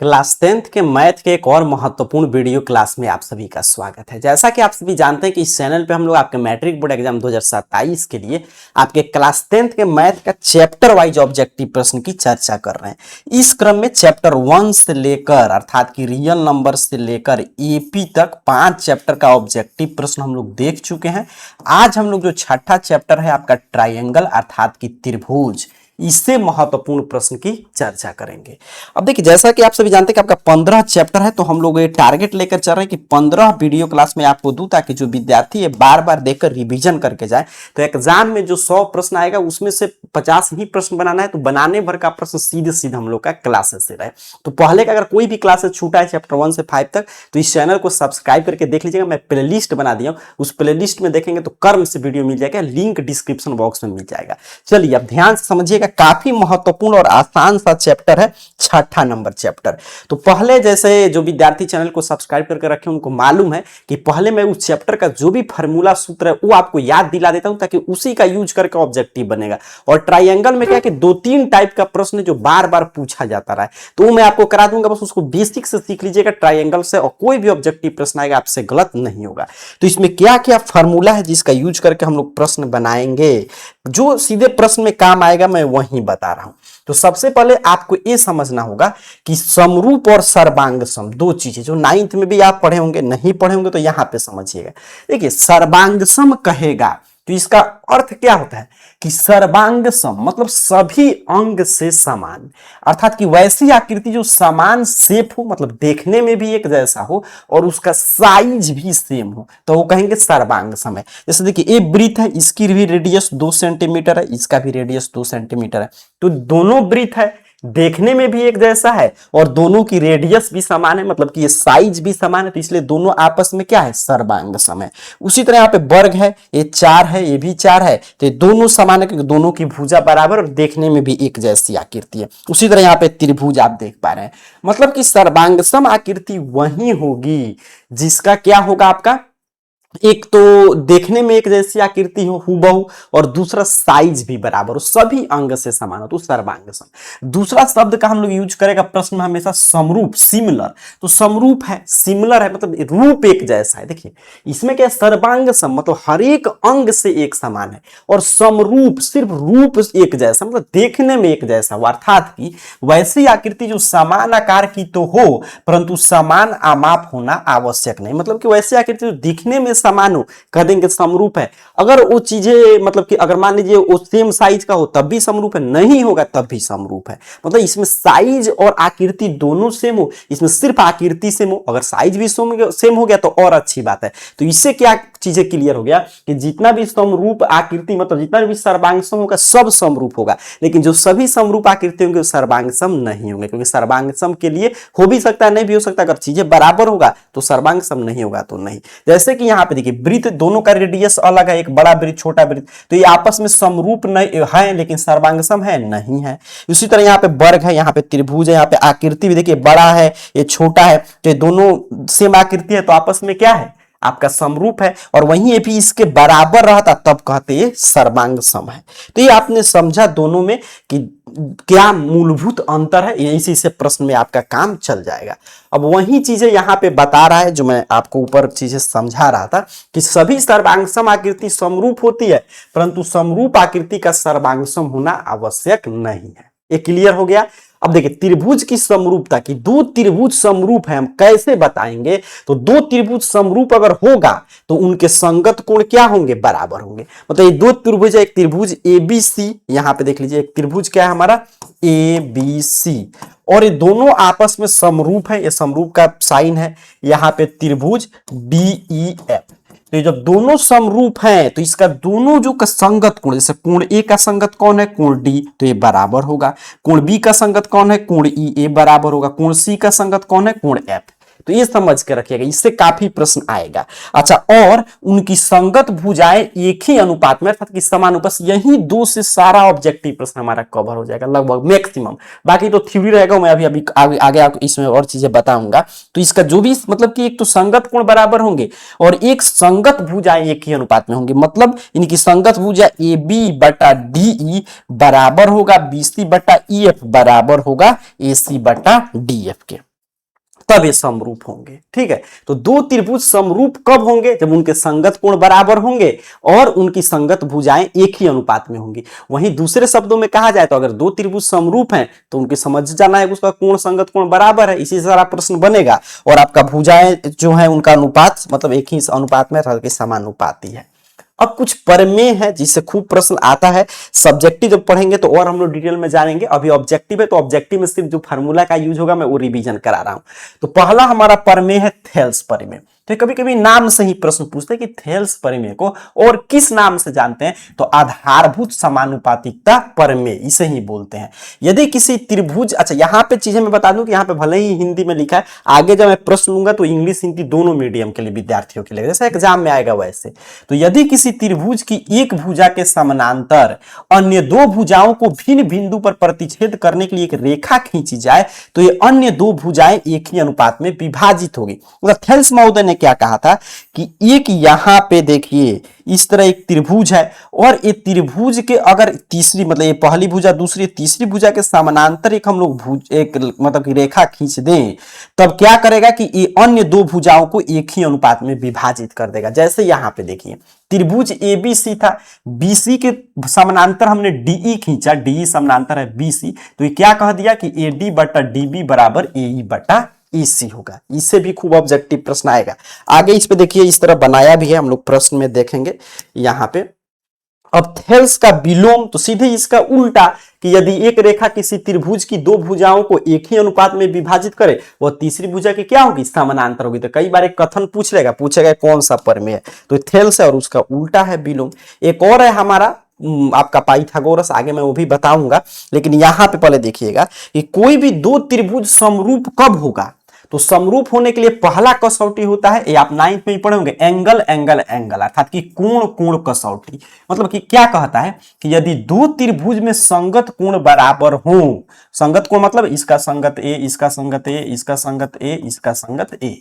Class 10th के math के एक और महत्वपूर्ण वीडियो क्लास में आप सभी का स्वागत है। जैसा कि आप सभी जानते हैं कि इस चैनल पे हम लोग आपके मैट्रिक बोर्ड एग्जाम 2027 के लिए आपके क्लास 10th के मैथ का चैप्टर वाइज ऑब्जेक्टिव प्रश्न की चर्चा कर रहे हैं। इस क्रम में चैप्टर 1 से लेकर अर्थात कि रियल नंबर से लेकर एपी तक 5 चैप्टर का ऑब्जेक्टिव प्रश्न हम लोग देख चुके हैं। आज हम लोग जो छठा चैप्टर है आपका ट्राइंगल अर्थात कि त्रिभुज, इससे महत्वपूर्ण प्रश्न की चर्चा करेंगे। अब देखिए, जैसा कि आप सभी जानते हैं कि आपका 15 चैप्टर है, तो हम लोग ये टारगेट लेकर चल रहे हैं कि 15 वीडियो क्लास में आपको दूं, ताकि जो विद्यार्थी है बार बार देखकर रिवीजन करके जाए। तो एग्जाम में जो 100 प्रश्न आएगा उसमें से 50 ही प्रश्न बनाना है, तो बनाने भर का प्रश्न सीधे सीधे हम लोग का क्लासेस से रहे। तो पहले का अगर कोई भी क्लासेस छूटा है चैप्टर 1 से 5 तक, तो इस चैनल को सब्सक्राइब करके देख लीजिएगा। मैं प्ले लिस्ट बना दिया हूं, उस प्ले लिस्ट में देखेंगे तो कर्म से वीडियो मिल जाएगा, लिंक डिस्क्रिप्शन बॉक्स में मिल जाएगा। चलिए अब ध्यान से समझिएगा, काफी महत्वपूर्ण और आसान सा चैप्टर है, छठा नंबर चैप्टर। तो पहले जैसे जो विद्यार्थी चैनल को सब्सक्राइब करके रखे उनको मालूम है कि पहले मैं उस चैप्टर का जो भी फार्मूला सूत्र है वो आपको याद दिला देता हूं, ताकि उसी का यूज करके ऑब्जेक्टिव बनेगा। और ट्राइंगल में क्या कि 2-3 टाइप का प्रश्न जो बार बार पूछा जाता रहा है, तो मैं आपको करा दूंगा, बस उसको बेसिक से सीख लीजिएगा ट्राइंगल से, और कोई भी ऑब्जेक्टिव प्रश्न आएगा आपसे गलत नहीं होगा। तो इसमें क्या क्या फार्मूला है जिसका यूज करके हम लोग प्रश्न बनाएंगे, जो सीधे प्रश्न में काम आएगा, मैं वही बता रहा हूं। तो सबसे पहले आपको यह समझना होगा कि समरूप और सर्वांग सम दो चीजें, जो 9th में भी आप पढ़े होंगे, नहीं पढ़े होंगे तो यहां पे समझिएगा। देखिए, सर्वांग सम कहेगा तो इसका अर्थ क्या होता है कि सर्वांग सम मतलब सभी अंग से समान, अर्थात कि वैसी आकृति जो समान शेप हो, मतलब देखने में भी एक जैसा हो और उसका साइज भी सेम हो, तो वो कहेंगे सर्वांग सम है। जैसे देखिए, ये वृत्त है, इसकी भी रेडियस 2 सेंटीमीटर है, इसका भी रेडियस 2 सेंटीमीटर है, तो दोनों वृत्त है, देखने में भी एक जैसा है और दोनों की रेडियस भी समान है, मतलब कि ये साइज भी समान है, तो इसलिए दोनों आपस में क्या है, सर्वांग सम है। उसी तरह यहाँ पे वर्ग है, ये 4 है, ये भी 4 है, तो ये दोनों समान है क्योंकि दोनों की भुजा बराबर और देखने में भी एक जैसी आकृति है। उसी तरह यहाँ पे त्रिभुज आप देख पा रहे हैं, मतलब कि सर्वांग सम आकृति वही होगी जिसका क्या होगा, आपका एक तो देखने में एक जैसी आकृति हो हूबहू, और दूसरा साइज भी बराबर हो, सभी अंग से समान हो, तो सर्वांग सम। दूसरा शब्द का हम लोग यूज करेगा प्रश्न में हमेशा समरूप, सिमिलर। तो समरूप है, सिमिलर है, मतलब रूप एक जैसा है। देखिए, इसमें क्या है, सर्वांग सम मतलब हर एक अंग से एक समान है, और समरूप सिर्फ रूप एक जैसा, मतलब देखने में एक जैसा हो, अर्थात कि वैसी आकृति जो समान आकार की तो हो परंतु समान आमाप होना आवश्यक नहीं, मतलब कि वैसी आकृति जो दिखने में समान हो, कह देंगे समरूप है। अगर वो चीजें मतलब कि अगर मान लीजिए वो सेम साइज का हो तब भी समरूप है, नहीं होगा तब भी समरूप है। मतलब इसमें साइज और आकृति दोनों सेम हो, इसमें सिर्फ आकृति सेम हो, अगर साइज भी सेम हो गया तो और अच्छी बात है। तो इससे क्या चीजें क्लियर हो गया कि जितना भी समरूप आकृति मतलब जितना भी सर्वांग सम होगा सब समरूप होगा, लेकिन जो सभी समरूप आकृति होंगे सर्वांग सम नहीं होंगे, क्योंकि सर्वांग सम के लिए हो भी सकता है, नहीं भी हो सकता। अगर चीजें बराबर होगा तो सर्वांग सम, नहीं होगा तो नहीं। जैसे कि यहाँ पे देखिए, वृत्त दोनों का रेडियस अलग है, एक बड़ा वृत्त छोटा वृत्त, तो ये आपस में समरूप नहीं है, लेकिन सर्वांग सम है नहीं है। उसी तरह यहाँ पे वर्ग है, यहाँ पे त्रिभुज है, यहाँ पे आकृति भी देखिए बड़ा है, ये छोटा है, तो ये दोनों सेम आकृति है, तो आपस में क्या है, आपका समरूप है। और वहीं ये भी इसके बराबर रहता तब कहते ये सर्वांग सम है। तो ये आपने समझा दोनों में कि क्या मूलभूत अंतर है, इसी से प्रश्न में आपका काम चल जाएगा। अब वही चीजें यहाँ पे बता रहा है जो मैं आपको ऊपर चीजें समझा रहा था कि सभी सर्वांग सम आकृति समरूप होती है, परंतु समरूप आकृति का सर्वांग सम होना आवश्यक नहीं है। ये क्लियर हो गया। अब देखिए, त्रिभुज की समरूपता की, दो त्रिभुज समरूप है, हम कैसे बताएंगे, तो दो त्रिभुज समरूप अगर होगा तो उनके संगत कोण क्या होंगे, बराबर होंगे। मतलब ये दो त्रिभुज है, एक त्रिभुज ABC, यहां पे देख लीजिए एक त्रिभुज क्या है हमारा ABC, और ये दोनों आपस में समरूप है, ये समरूप का साइन है। यहाँ पे त्रिभुज DEF, तो जब दोनों समरूप हैं तो इसका दोनों जो का संगत कोण, जैसे कोण ए का संगत कौन है, कोण डी, तो ये बराबर होगा। कोण बी का संगत कौन है, कोण ई, ये बराबर होगा। कोण सी का संगत कौन है, कोण एफ। तो ये समझ के रखिएगा, इससे काफी प्रश्न आएगा। अच्छा, और उनकी संगत भुजाएं एक ही अनुपात में, अर्थात कि समानुपात, यही 2 से सारा ऑब्जेक्टिव प्रश्न हमारा कवर हो जाएगा लगभग मैक्सिमम। बाकी तो थ्योरी रहेगा, मैं अभी आगे आपको इसमें और चीजें बताऊंगा। तो इसका जो भी मतलब कि एक तो संगत कोण बराबर होंगे और एक संगत भुजाएं एक ही अनुपात में होंगी, मतलब इनकी संगत भुजा AB बटा DE बराबर होगा BC बटा EF बराबर होगा AC बटा DF के। तब ये समरूप होंगे। ठीक है, तो दो त्रिभुज समरूप कब होंगे? जब उनके संगत कोण बराबर होंगे और उनकी संगत भुजाएं एक ही अनुपात में होंगी। वहीं दूसरे शब्दों में कहा जाए तो अगर दो त्रिभुज समरूप हैं तो उनके समझ जाना है कि उसका कोण संगत कोण बराबर है, इसी से सारा प्रश्न बनेगा। और आपका भुजाएं जो है उनका अनुपात मतलब एक ही अनुपात में समानुपाती है। अब कुछ प्रमेय है जिससे खूब प्रश्न आता है। सब्जेक्टिव जब पढ़ेंगे तो और हम लोग डिटेल में जानेंगे, अभी ऑब्जेक्टिव है तो ऑब्जेक्टिव में सिर्फ जो फार्मूला का यूज होगा मैं वो रिवीजन करा रहा हूं। तो पहला हमारा प्रमेय है थेल्स प्रमेय। तो कभी कभी नाम से ही प्रश्न पूछते हैं कि थेल्स प्रमेय को और किस नाम से जानते हैं, तो आधारभूत समानुपातिकता प्रमेय इसे ही बोलते हैं। यदि किसी त्रिभुज, अच्छा यहां पे चीजें मैं बता दूं कि यहां पे भले ही हिंदी में लिखा है, आगे जब मैं प्रश्न लूंगा तो इंग्लिश हिंदी दोनों मीडियम के लिए विद्यार्थियों के लिए जैसे एग्जाम में आएगा वैसे। तो यदि किसी त्रिभुज की एक भुजा के समानांतर अन्य दो भुजाओं को भिन्न बिंदु पर प्रतिच्छेद करने के लिए एक रेखा खींची जाए तो ये अन्य दो भुजाएं एक ही अनुपात में विभाजित होगी। मतलब थेल्स महोदय ने क्या कहा था कि एक यहां पे देखिए इस तरह एक त्रिभुज है और ये त्रिभुज के अगर तीसरी मतलब ये पहली भुजा दूसरी तीसरी भुजा के समानांतर एक हम लोग एक मतलब की रेखा खींच दें तब क्या करेगा कि ये अन्य दो भुजाओं को एक ही अनुपात में विभाजित कर देगा। जैसे यहां पे देखिए त्रिभुज एबीसी था, बीसी के समानांतर हमने डीई खींचा, डीई समानांतर है बीसी, तो ये क्या कह दिया कि एडी बटा डीबी बराबर एई बटा ईसी होगा। इससे भी खूब ऑब्जेक्टिव प्रश्न आएगा। आगे इस पे देखिए इस तरह बनाया भी है, हम लोग प्रश्न में देखेंगे यहां पे। अब थेल्स का विलोम तो सीधे इसका उल्टा कि यदि एक रेखा किसी त्रिभुज की दो भुजाओं को एक ही अनुपात में विभाजित करे वह तीसरी भुजा की क्या होगी? समानांतर होगी। तो कई बार एक कथन पूछेगा कौन सा प्रमेय है, तो थेल्स है और उसका उल्टा है विलोम। एक और है हमारा आपका पाइथागोरस, आगे मैं वो भी बताऊंगा, लेकिन यहां पे पहले देखिएगा कि कोई भी दो त्रिभुज समरूप कब होगा। तो समरूप होने के लिए पहला कसौटी होता है, ये आप 9th में ही पढ़े होंगे, एंगल एंगल एंगल, अर्थात कि कोण कोण कसौटी। मतलब कि क्या कहता है कि यदि दो त्रिभुज में संगत कोण बराबर हो, संगत कोण मतलब इसका संगत ए, इसका संगत ए, इसका संगत ए, इसका संगत ए,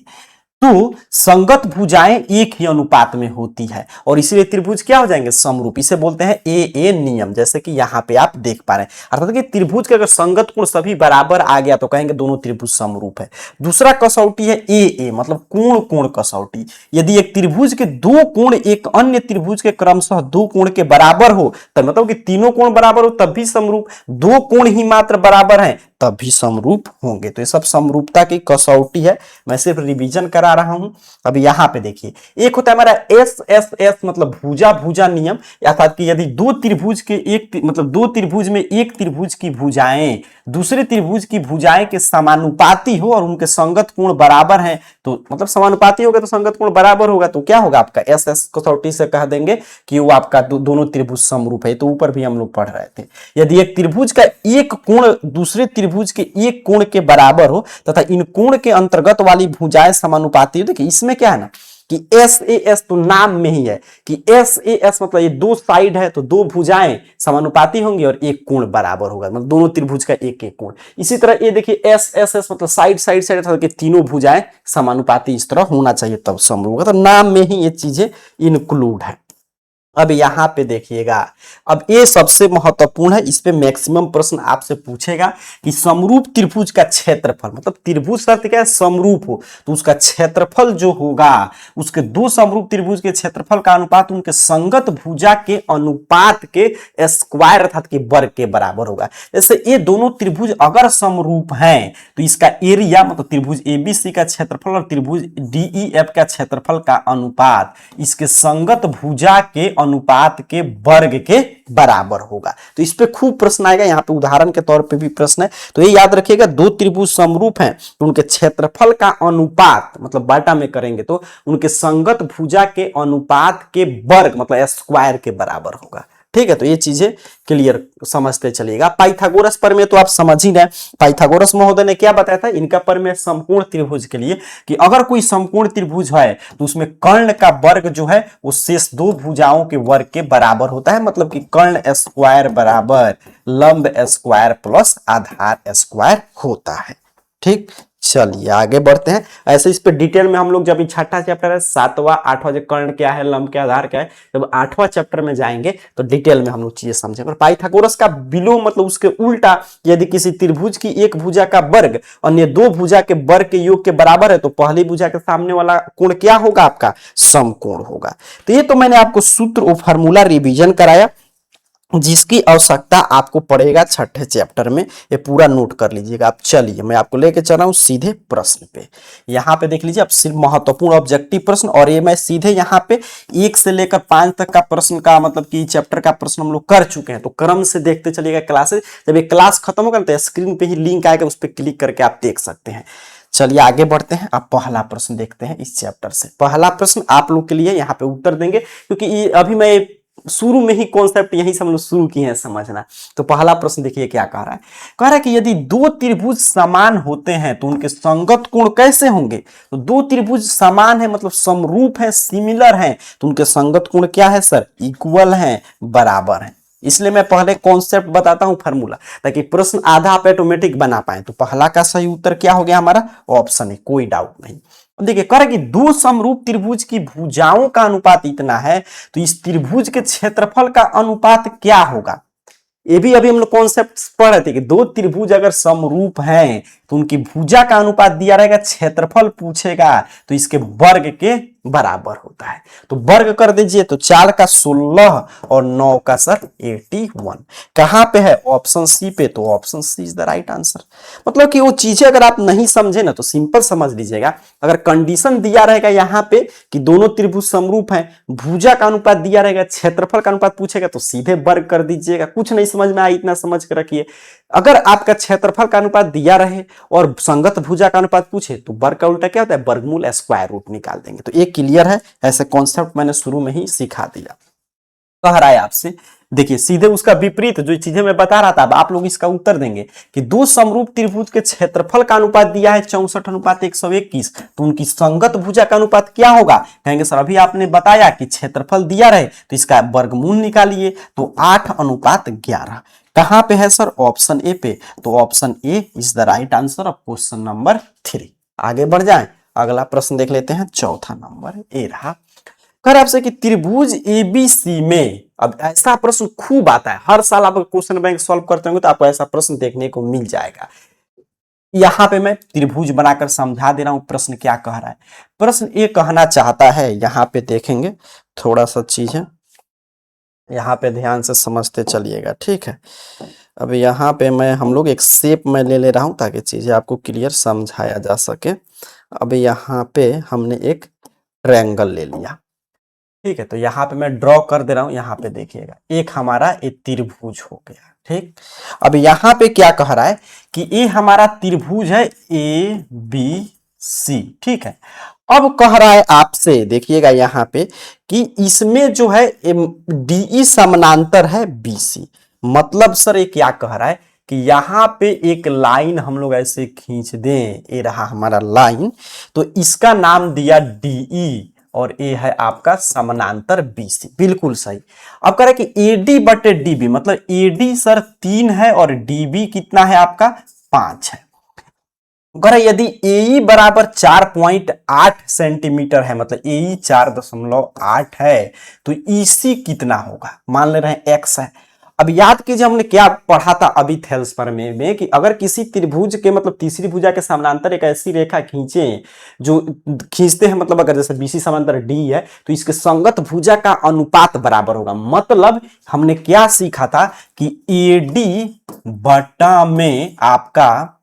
तो संगत भुजाएं एक ही अनुपात में होती है और इसीलिए त्रिभुज क्या हो जाएंगे? समरूप। इसे बोलते हैं ए नियम, जैसे कि यहां पे आप देख पा रहे हैं। अर्थात कि त्रिभुज के अगर संगत कोण सभी बराबर आ गया तो कहेंगे दोनों त्रिभुज समरूप है। दूसरा कसौटी है ए मतलब कोण कोण कसौटी। यदि एक त्रिभुज के दो कोण एक अन्य त्रिभुज के क्रमशः दो कोण के बराबर हो तब मतलब कि तीनों कोण बराबर हो तब भी समरूप, दो कोण ही मात्र बराबर हैं तब भी समरूप होंगे। तो ये सब समरूपता की कसौटी है, मैं सिर्फ रिवीजन करा रहा हूं। अब यहां पे देखिए एक होता है हमारा एस एस एस मतलब भुजा भुजा नियम, अर्थात कि यदि दो त्रिभुज के एक मतलब दो त्रिभुज में एक त्रिभुज की भुजाएं दूसरे त्रिभुज की भुजाएं के समानुपाती हो और उनके संगत कोण बराबर हैं, तो मतलब समानुपाती होगा तो संगत कोण बराबर होगा, तो क्या होगा आपका एस एस कसौटी से कह देंगे कि वो आपका दोनों त्रिभुज समरूप है। तो ऊपर भी हम लोग पढ़ रहे थे, यदि एक त्रिभुज का एक कोण दूसरे त्रिभुज के एक कोण के बराबर हो तथा इन कोण के अंतर्गत वाली भुजाएं समानुपाती हो। देखिए इसमें क्या है ना कि एस ए एस तो नाम में ही है कि एस ए एस मतलब ये दो साइड है तो दो भुजाएं समानुपाती होंगी और एक कोण बराबर होगा, मतलब दोनों त्रिभुज का एक एक कोण। इसी तरह ये देखिए एस एस एस मतलब साइड साइड साइड के तीनों भुजाएं समानुपाती इस तरह होना चाहिए तब समरूप होगा। तो नाम में ही ये चीजें इंक्लूड है। अब यहां पे देखिएगा, अब ये सबसे महत्वपूर्ण है, इस पे मैक्सिमम प्रश्न आपसे पूछेगा कि समरूप त्रिभुज का क्षेत्रफल, मतलब त्रिभुज शर्त क्या है? समरूप हो, तो उसका क्षेत्रफल जो होगा उसके दो समरूप त्रिभुज के क्षेत्रफल का अनुपात उनके संगत भुजा के अनुपात के स्क्वायर अर्थात के वर्ग के बराबर होगा। जैसे ये दोनों त्रिभुज अगर समरूप हैं तो इसका एरिया मतलब त्रिभुज एबीसी का क्षेत्रफल और त्रिभुज डीईएफ का क्षेत्रफल का अनुपात इसके संगत भुजा के अनुपात के वर्ग के बराबर होगा। तो इस पे खूब प्रश्न आएगा, यहाँ पे उदाहरण के तौर पे भी प्रश्न है। तो ये याद रखिएगा, दो त्रिभुज समरूप हैं तो उनके क्षेत्रफल का अनुपात मतलब बाटा में करेंगे तो उनके संगत भुजा के अनुपात के वर्ग मतलब स्क्वायर के बराबर होगा। ठीक है, तो ये चीजें क्लियर समझते चलिएगा। पाइथागोरस प्रमेय तो आप समझ ही रहे, पाइथागोरस महोदय ने क्या बताया था इनका प्रमेय समकोण त्रिभुज के लिए कि अगर कोई समकोण त्रिभुज है तो उसमें कर्ण का वर्ग जो है वो शेष दो भुजाओं के वर्ग के बराबर होता है, मतलब कि कर्ण स्क्वायर बराबर लंब स्क्वायर प्लस आधार स्क्वायर होता है। ठीक, चलिए आगे बढ़ते हैं। ऐसे इस पे डिटेल में हम लोग जब छठा चैप्टर है, सातवां आठवां, जो कर्ण क्या है, लंब क्या, आधार क्या है, जब आठवां चैप्टर में जाएंगे तो डिटेल में हम लोग चीजें समझेंगे। और पाइथागोरस का विलोम मतलब उसके उल्टा, यदि किसी त्रिभुज की एक भुजा का वर्ग अन्य दो भुजा के वर्ग के योग के बराबर है तो पहली भुजा के सामने वाला कोण क्या होगा, आपका समकोण होगा। तो ये तो मैंने आपको सूत्र और फार्मूला रिवीजन कराया, जिसकी आवश्यकता आपको पड़ेगा छठे चैप्टर में, ये पूरा नोट कर लीजिएगा आप। चलिए मैं आपको लेके चल रहा हूं सीधे प्रश्न पे। यहाँ पे देख लीजिए, अब सिर्फ महत्वपूर्ण ऑब्जेक्टिव प्रश्न, और ये मैं सीधे यहाँ पे 1 से लेकर 5 तक का प्रश्न का मतलब कि चैप्टर का प्रश्न हम लोग कर चुके हैं, तो क्रम से देखते चलिएगा क्लासेस। जब ये क्लास खत्म होगा तो स्क्रीन पे ही लिंक आएगा, उस पर क्लिक करके आप देख सकते हैं। चलिए आगे बढ़ते हैं। अब पहला प्रश्न देखते हैं इस चैप्टर से। पहला प्रश्न आप लोग के लिए यहाँ पे उत्तर देंगे, क्योंकि अभी मैं शुरू में ही कॉन्सेप्ट यही से हम लोग शुरू किए हैं समझना। तो पहला प्रश्न देखिए क्या कह रहा है। कह रहा है कि यदि दो त्रिभुज समान होते हैं तो उनके संगत कोण कैसे होंगे। तो दो त्रिभुज समान है मतलब समरूप है, सिमिलर है, तो उनके संगत कोण क्या है सर, इक्वल है, बराबर है। इसलिए मैं पहले कॉन्सेप्ट बताता हूं, फार्मूला, ताकि प्रश्न आधा आप ऑटोमेटिक बना पाए। तो पहला का सही उत्तर क्या हो गया हमारा, ऑप्शन है, कोई डाउट नहीं। देखिए कह रहा है कि दो समरूप त्रिभुज की भुजाओं का अनुपात इतना है, तो इस त्रिभुज के क्षेत्रफल का अनुपात क्या होगा। ये भी अभी हम लोग कॉन्सेप्ट पढ़ रहे थे कि दो त्रिभुज अगर समरूप हैं तो उनकी भुजा का अनुपात दिया रहेगा, क्षेत्रफल पूछेगा तो इसके वर्ग के बराबर होता है। तो वर्ग कर दीजिए, तो 4 का 16 और 9 का सर 81। कहां पे है, ऑप्शन सी पे, तो option C is the right answer. मतलब कि वो चीजें अगर आप नहीं समझे ना तो सिंपल समझ लीजिएगा। अगर कंडीशन दिया रहेगा यहाँ पे कि दोनों त्रिभुज समरूप हैं, भुजा का अनुपात दिया रहेगा, क्षेत्रफल का अनुपात पूछेगा, तो सीधे वर्ग कर दीजिएगा। कुछ नहीं समझ में आया इतना समझ के रखिए। अगर आपका क्षेत्रफल का अनुपात दिया रहे और संगत भुजा का अनुपात पूछे तो वर्ग का उल्टा क्या होता है, वर्गमूल, स्क्वायर रूट निकाल देंगे। तो एक क्लियर है, ऐसे कॉन्सेप्ट मैंने शुरू में ही सिखा दिया। कह रहा है आपसे, देखिए सीधे उसका विपरीत जो चीजें मैं बता रहा था, अब आप लोग इसका उत्तर देंगे कि दो समरूप त्रिभुज के क्षेत्रफल का अनुपात दिया है 64:121, तो उनकी संगत भुजा का अनुपात क्या होगा। कहेंगे सर अभी आपने बताया कि क्षेत्रफल दिया रहे तो इसका वर्गमूल निकालिए, तो 8:11। कहां पे है सर, ऑप्शन ए पे, तो option A is the right answer of question number 3। आगे बढ़ जाएं, अगला प्रश्न देख लेते हैं। चौथा नंबर ए रहा। कर आपसे कि त्रिभुज एबीसी में, अब ऐसा प्रश्न खूब आता है, हर साल आप क्वेश्चन बैंक सॉल्व करते होंगे तो आपको ऐसा प्रश्न देखने को मिल जाएगा। यहां पे मैं त्रिभुज बनाकर समझा दे रहा हूं प्रश्न क्या कह रहा है। प्रश्न ये कहना चाहता है, यहां पे देखेंगे थोड़ा सा चीज है, यहाँ पे ध्यान से समझते चलिएगा, ठीक है। अब यहाँ पे मैं हम लोग एक शेप में ले रहा हूँ ताकि चीजें आपको क्लियर समझाया जा सके। अब यहाँ पे हमने एक ट्रायंगल ले लिया, ठीक है। तो यहाँ पे मैं ड्रॉ कर दे रहा हूँ, यहाँ पे देखिएगा एक हमारा एक त्रिभुज हो गया, ठीक। अब यहाँ पे क्या कह रहा है कि ये हमारा त्रिभुज है ए बी सी, ठीक है। अब कह रहा है आपसे, देखिएगा यहाँ पे कि इसमें जो है डीई समानांतर है बीसी। मतलब सर ये क्या कह रहा है कि यहाँ पे एक लाइन हम लोग ऐसे खींच दें, ये रहा हमारा लाइन, तो इसका नाम दिया डीई और ये है आपका समानांतर बीसी। बिल्कुल सही। अब कह रहा है कि एडी बटे डीबी, मतलब एडी सर 3 है और डीबी कितना है आपका 5 है। अगर यदि एई बराबर 4.8 सेंटीमीटर है, मतलब एई 4.8 है, तो ईसी कितना होगा, मान ले रहे हैं एक्स है। अब याद कीजिए हमने क्या पढ़ा था अभी थेल्स पर में कि अगर किसी त्रिभुज के मतलब तीसरी भुजा के समानांतर एक ऐसी रेखा खींचे जो खींचते हैं, मतलब अगर जैसे बीसी समांतर डी है तो इसके संगत भुजा का अनुपात बराबर होगा। मतलब हमने क्या सीखा था कि एडी बटा में आपका,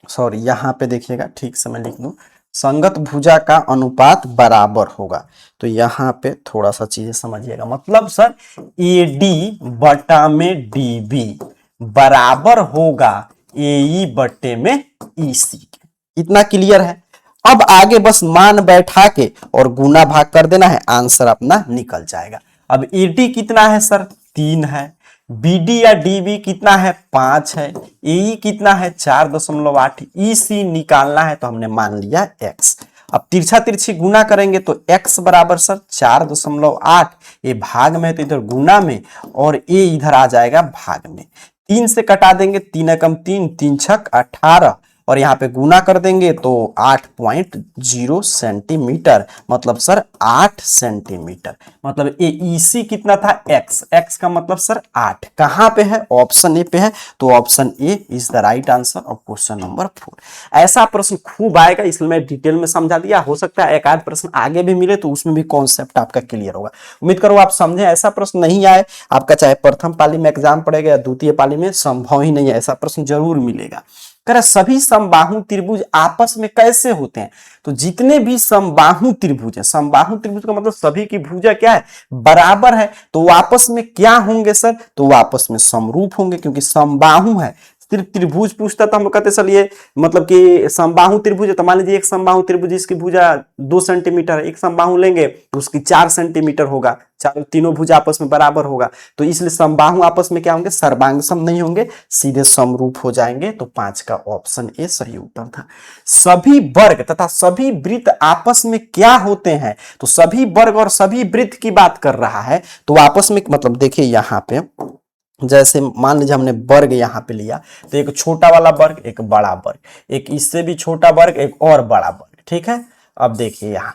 सॉरी यहाँ पे देखिएगा ठीक से मैं लिख दूं, संगत भुजा का अनुपात बराबर होगा। तो यहाँ पे थोड़ा सा चीजें समझिएगा। मतलब सर एडी बटा में डीबी बराबर होगा एई बटे में ईसी के। इतना क्लियर है। अब आगे बस मान बैठा के और गुना भाग कर देना है, आंसर अपना निकल जाएगा। अब एडी कितना है सर 3 है, बीडी या डीबी कितना है 5 है, एई कितना है 4.8, ईसी निकालना है तो हमने मान लिया x। अब तिरछा तिरछी गुना करेंगे तो x बराबर सर 4.8, ये भाग में तो इधर गुना में और ए इधर आ जाएगा भाग में। 3 से कटा देंगे, 3 एकम 3, 3 छक 18 और यहाँ पे गुना कर देंगे तो 8.0 सेंटीमीटर, मतलब सर 8 सेंटीमीटर। मतलब ये ईसी कितना था, एक्स, एक्स का मतलब सर 8, कहां पे है, ऑप्शन ए पे है, तो option A is the right answer of question number 4। ऐसा प्रश्न खूब आएगा, इसलिए मैं डिटेल में समझा दिया, हो सकता है एक आध प्रश्न आगे भी मिले तो उसमें भी कॉन्सेप्ट आपका क्लियर होगा। उम्मीद करो आप समझे। ऐसा प्रश्न नहीं आए आपका, चाहे प्रथम पाली में एग्जाम पड़ेगा या द्वितीय पाली में, संभव ही नहीं है, ऐसा प्रश्न जरूर मिलेगा। कह सभी समबाहु त्रिभुज आपस में कैसे होते हैं, तो जितने भी समबाहु त्रिभुज है, समबाहु त्रिभुज का मतलब सभी की भुजा क्या है, बराबर है, तो वो आपस में क्या होंगे सर, तो वो आपस में समरूप होंगे, क्योंकि समबाहु है। सिर्फ त्रिभुज पूछता तो हम लोग कहते चलिए मतलब कि समबाहु त्रिभुज है, तो मान लीजिए एक समबाहु त्रिभुज इसकी भुजा 2 सेंटीमीटर है, एक समबाहु लेंगे तो उसकी 4 सेंटीमीटर होगा, चारों तीनों भुजा आपस में बराबर होगा, तो इसलिए समबाहु आपस में क्या होंगे, सर्वांगसम नहीं होंगे, सीधे समरूप हो जाएंगे। तो 5 का ऑप्शन ए सही उत्तर था। सभी वर्ग तथा सभी वृत्त आपस में क्या होते हैं, तो सभी वर्ग और सभी वृत्त की बात कर रहा है, तो आपस में मतलब देखिए यहाँ पे जैसे मान लीजिए हमने वर्ग यहाँ पे लिया, तो एक छोटा वाला वर्ग, एक बड़ा वर्ग, एक इससे भी छोटा वर्ग, एक और बड़ा वर्ग, ठीक है। अब देखिए यहाँ,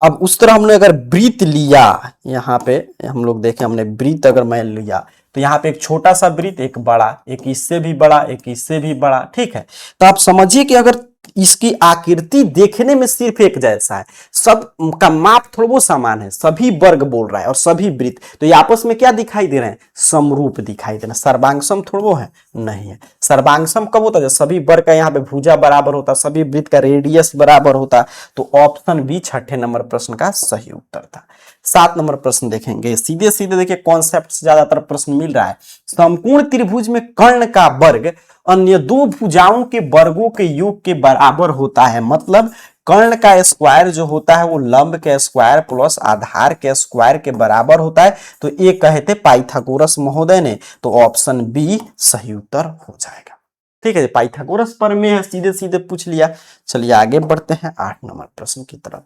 अब उस तरह हमने अगर वृत्त लिया, यहाँ पे हम लोग देखें, हमने वृत्त अगर मैं लिया तो यहाँ पे एक छोटा सा वृत्त, एक बड़ा, एक इससे भी बड़ा, एक इससे भी बड़ा, ठीक है। तो आप समझिए कि अगर इसकी आकृति देखने में सिर्फ एक जैसा है, सब का माप थोड़ा वो समान है, सभी वर्ग बोल रहा है और सभी वृत्त, तो ये आपस में क्या दिखाई दे रहे हैं, समरूप दिखाई दे रहे हैं। सर्वांगसम थोड़ा वो है, नहीं है। सर्वांगसम कब होता है, जब सभी वर्ग का यहाँ पे भुजा बराबर होता, सभी वृत्त का रेडियस बराबर होता, तो ऑप्शन बी छठे नंबर प्रश्न का सही उत्तर था। 7 नंबर प्रश्न देखेंगे, सीधे सीधे देखिए कॉन्सेप्ट से ज्यादातर प्रश्न मिल रहा है। समकोण त्रिभुज में कर्ण का वर्ग अन्य दो भुजाओं के वर्गों के योग के बराबर होता है, मतलब कर्ण का स्क्वायर जो होता है वो लंब के स्क्वायर प्लस आधार के स्क्वायर के बराबर होता है, तो ये कहे थे पाइथागोरस महोदय ने, तो ऑप्शन बी सही उत्तर हो जाएगा। ठीक है, पाइथागोरस प्रमेय है, सीधे सीधे पूछ लिया। चलिए आगे बढ़ते हैं 8 नंबर प्रश्न की तरफ।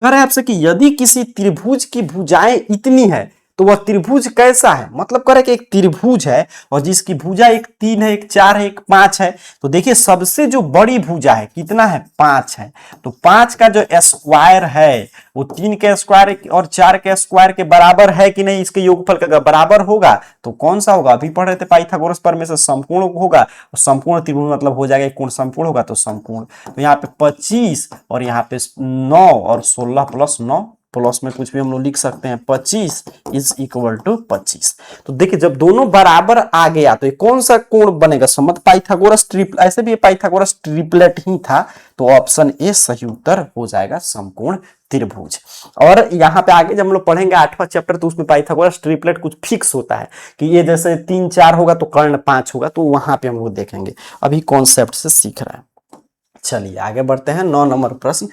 कह रहे हैं आपसे कि यदि किसी त्रिभुज की भुजाएं इतनी है तो वह त्रिभुज कैसा है, मतलब कह रहे कि एक त्रिभुज है और जिसकी भुजा एक 3 है, एक 4 है, एक 5 है, तो देखिए सबसे जो बड़ी भुजा है कितना है, 5 है, तो 5 का जो स्क्वायर है वो 3 के स्क्वायर और 4 के स्क्वायर के बराबर है कि नहीं, इसके योगफल का बराबर होगा तो कौन सा होगा, अभी पढ़ रहे थे पाइथागोरस प्रमेय से, संपूर्ण होगा, और संपूर्ण त्रिभुज मतलब हो जाएगा कोण संपूर्ण होगा तो संपूर्ण। तो यहाँ पे 25 और यहाँ पे 9 और 16 प्लस 9 प्लस में कुछ भी हम लोग लिख सकते हैं, 25 इज इक्वल टू 25। तो देखिए जब दोनों बराबर आ गया तो ये कौन सा कोण बनेगा, समझ पाइथागोरस ट्रिपल, ऐसे भी पाइथागोरस ट्रिपलेट ही था, तो ऑप्शन ए सही उत्तर हो जाएगा समकोण त्रिभुज। और यहाँ पे आगे जब हम लोग पढ़ेंगे 8वां चैप्टर तो उसमें पाइथागोरस ट्रिपलेट कुछ फिक्स होता है कि ये जैसे 3 4 होगा तो कर्ण 5 होगा, तो वहां पे हम लोग देखेंगे, अभी कॉन्सेप्ट से सीख रहे हैं। चलिए आगे बढ़ते हैं 9 नंबर प्रश्न।